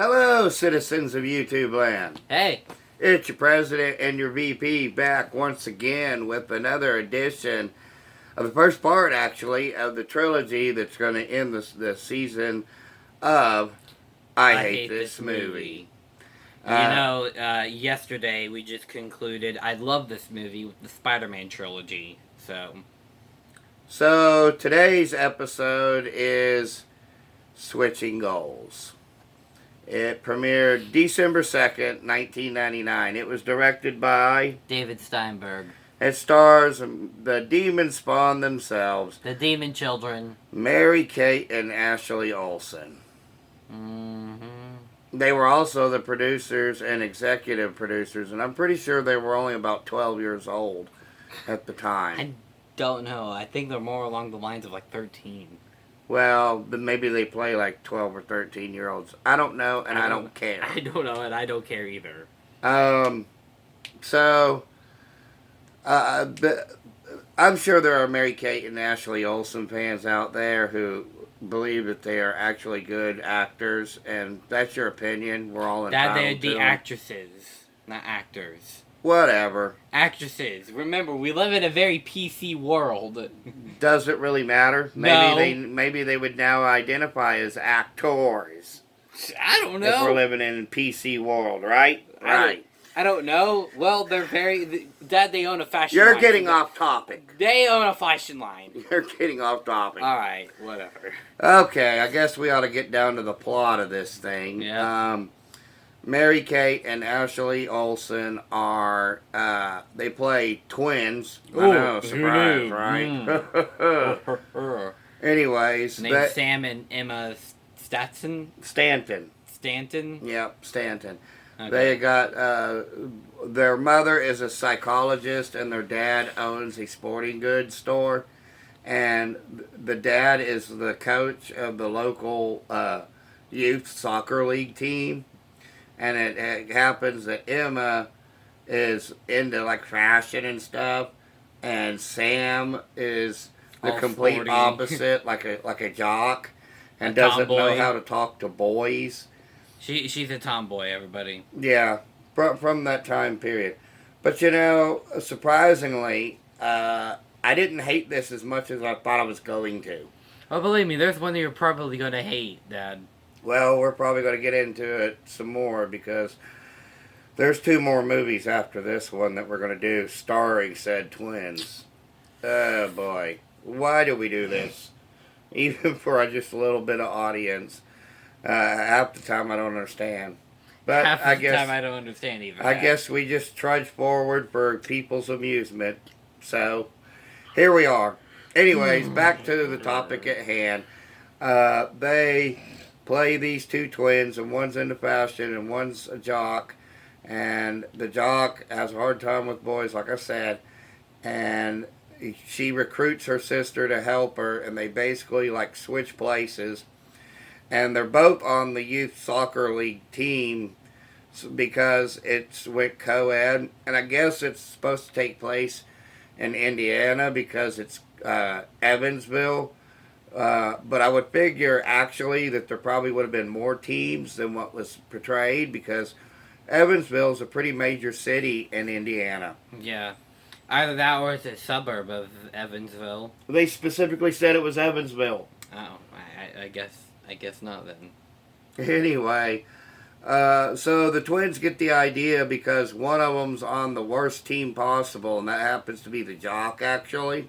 Hello, citizens of YouTube land. Hey, It's your president and your VP back once again with another edition of the first part, actually, of the trilogy that's going to end the season of I Hate This Movie. Yesterday we just concluded I love this movie with the Spider-Man trilogy. So today's episode is Switching Goals. It premiered December 2nd, 1999. It was directed by David Steinberg. It stars the demon spawn themselves, The Demon Children. Mary-Kate and Ashley Olsen. They were also the producers and executive producers, and I'm pretty sure they were only about 12 years old at the time. I don't know. I think they're more along the lines of like 13. Well, maybe they play like 12 or 13-year-olds. I don't know, and I don't care. I don't know, and I don't care either. I'm sure there are Mary-Kate and Ashley Olsen fans out there who believe that they are actually good actors, and that's your opinion. We're all entitled That they're to the them. actresses, not actors. Whatever. Actresses. Remember, we live in a very PC world. Does it really matter? No. Maybe they would now identify as actors. I don't If we're know. living in a PC world, right? Right. I don't know. Well, they're Dad, they own a fashion You're line. getting off topic. They own a fashion line. You're getting off topic. Alright, whatever. Okay, I guess we ought to get down to the plot of this thing. Yeah. Mary-Kate and Ashley Olsen are, they play twins. I Ooh, know, who surprise, knew? right? Anyways, Named Sam and Emma Stanton. Stanton. Yep, Stanton. Okay. They got, their mother is a psychologist and their dad owns a sporting goods store. And the dad is the coach of the local youth soccer league team. And it happens that Emma is into like fashion and stuff. And Sam is the All complete sporty. opposite, like a jock. And A doesn't know tomboy. how to talk to boys. She's a tomboy, everybody. Yeah, from that time period. But you know, surprisingly, I didn't hate this as much as I thought I was going to. Oh, believe me, there's one that you're probably gonna hate, Dad. Well, we're probably going to get into it some more because there's 2 more movies after this one that we're going to do starring said twins. Oh boy, why do we do this? Even for just a little bit of audience. Half the time I don't understand. But Half I the guess time I don't understand either. I guess we just trudge forward for people's amusement. So, here we are. Anyways, back to the topic at hand. They play these 2 twins, and one's into fashion, and one's a jock. And the jock has a hard time with boys, like I said. And she recruits her sister to help her, and they basically, like, switch places. And they're both on the youth soccer league team because it's with co-ed, and I guess it's supposed to take place in Indiana because it's Evansville. But I would figure actually that there probably would have been more teams than what was portrayed because Evansville is a pretty major city in Indiana. Yeah. Either that or it's a suburb of Evansville. They specifically said it was Evansville. Oh, I guess not then. Anyway, so the twins get the idea because one of them's on the worst team possible, and that happens to be the jock, actually.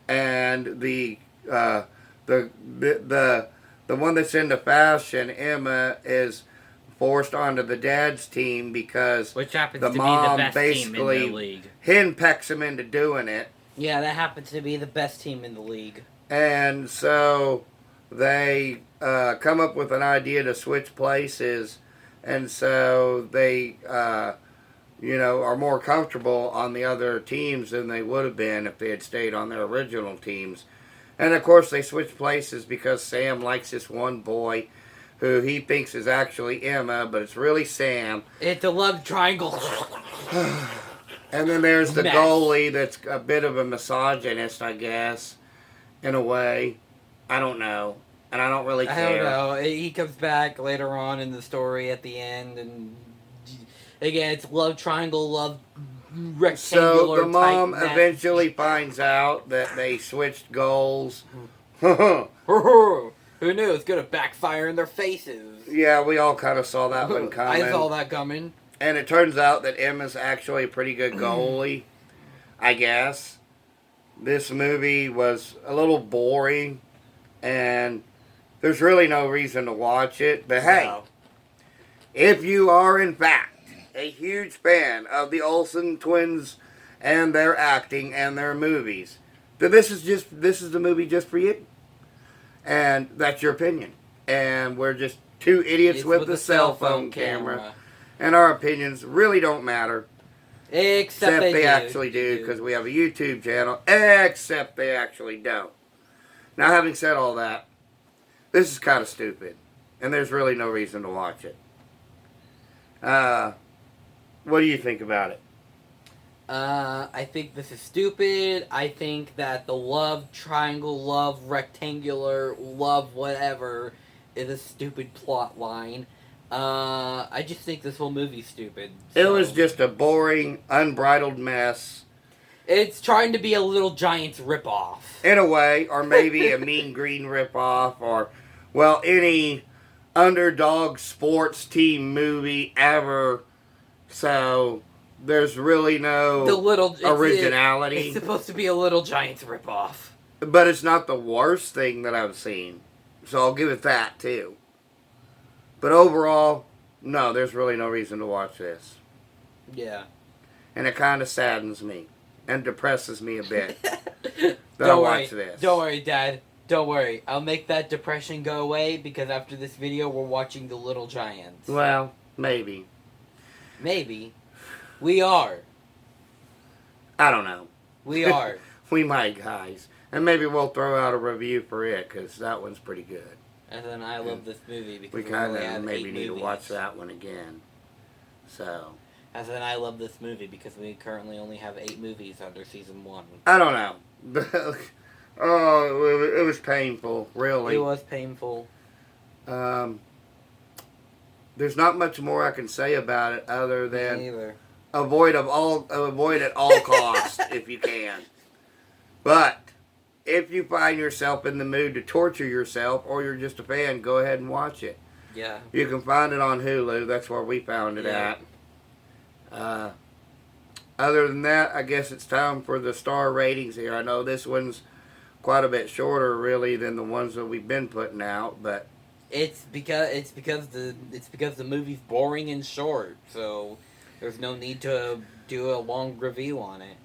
And the one that's into fashion, Emma, is forced onto the dad's team because Which happens the to be the mom best team in basically the league. henpecks him into doing it. Yeah, that happens to be the best team in the league. And so they come up with an idea to switch places, and so they, are more comfortable on the other teams than they would have been if they had stayed on their original teams. And of course, they switch places because Sam likes this one boy who he thinks is actually Emma, but it's really Sam. It's a love triangle. And then there's the Mess. goalie that's a bit of a misogynist, I guess, in a way. I don't know. and I don't really I care. don't know. He comes back later on in the story at the end, and again, it's love triangle, love rectangular. So the mom type eventually finds out that they switched goals. Who knew it's gonna backfire in their faces? Yeah, we all kind of saw that one coming. I saw that coming. And it turns out that Emma's actually a pretty good goalie, I guess. This movie was a little boring, and there's really no reason to watch it. But hey, No. if you are in fact a huge fan of the Olsen twins and their acting and their movies, then this is the movie just for you. And that's your opinion. And we're just two idiots It's with a cell phone camera. And our opinions really don't matter. Except They do. actually do, because we have a YouTube channel. Except they actually don't. Now, having said all that, this is kind of stupid. And there's really no reason to watch it. What do you think about it? I think this is stupid. I think that the love triangle, love rectangular, love whatever is a stupid plot line. I just think this whole movie's stupid. It so. was just a boring, unbridled mess. It's trying to be a Little Giants ripoff. In a way, or maybe a Mean Green ripoff, or, well, any underdog sports team movie ever. So, there's really no originality. It's supposed to be a Little Giants ripoff. But it's not the worst thing that I've seen. So I'll give it that, too. But overall, no, there's really no reason to watch this. Yeah. And it kind of saddens me. And depresses me a bit. Don't watch worry. this. Don't worry, Dad. Don't worry. I'll make that depression go away because after this video, we're watching The Little Giants. Well, maybe. Maybe. We are. I don't know. We are. We might, guys. And maybe we'll throw out a review for it, because that one's pretty good. And then I love this movie because We we kind only of have maybe 8 need to movies. watch that one again. So, And then I love this movie because we currently only have 8 movies under season 1. I don't know. Oh, it was painful, really. It was painful. There's not much more I can say about it other Me than neither. avoid at all costs if you can. But if you find yourself in the mood to torture yourself, or you're just a fan, go ahead and watch it. Yeah. You can find it on Hulu. That's where we found it at. Other than that, I guess it's time for the star ratings here. I know this one's quite a bit shorter, really, than the ones that we've been putting out, but It's because the movie's boring and short, so there's no need to do a long review on it.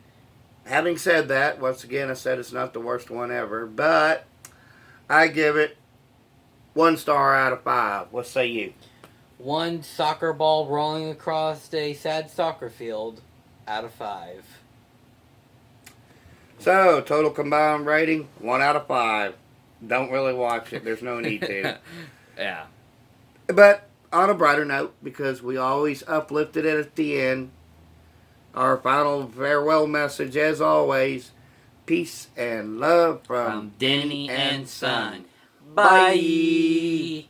having said that, once again, I said it's not the worst one ever, but I give it 1 star out of 5. What say you? 1 soccer ball rolling across a sad soccer field out of 5. So, total combined rating, 1 out of 5. Don't really watch it. There's no need to. Yeah. But on a brighter note, because we always uplifted it at the end, our final farewell message, as always, peace and love from Denny and Son. Bye. Bye.